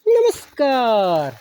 नमस्कार.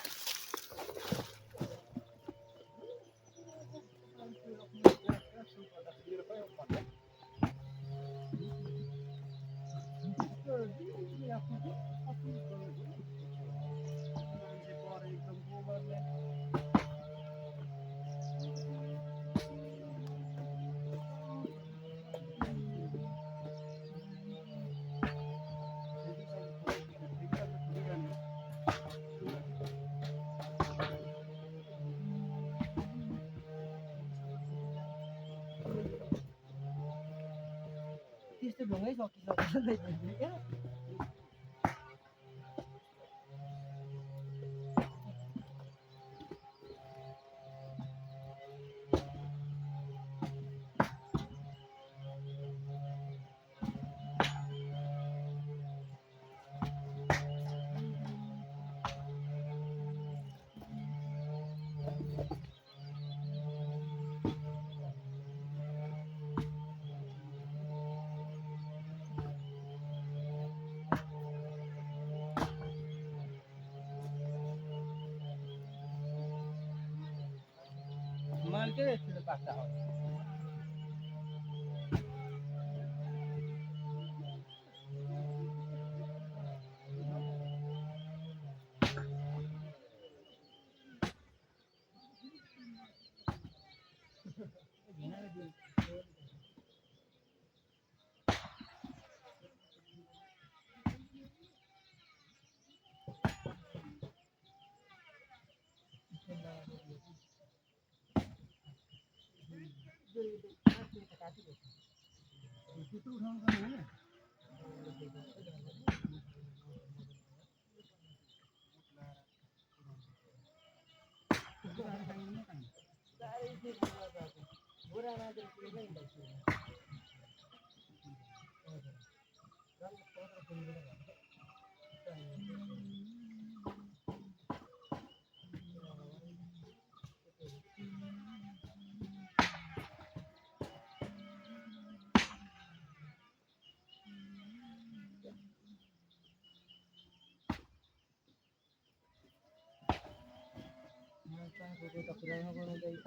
त्यस्तो ढुङ्गै सकिसक्यो क्या मालकै यस्तो पाक्छ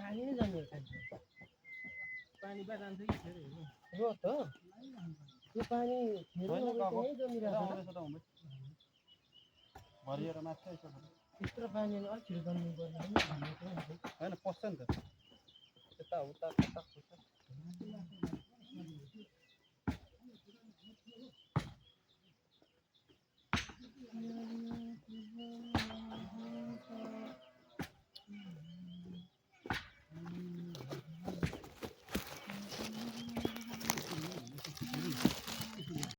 पानी नै जमेको छ पानी बा जान्छ कि फेरि हो त यो पानी फेरि जमिरहेको भरिएर मात्रै छ यत्रो पानी अलिक छिटो जम्नु पर्ने होइन पस्छ नि त यता उता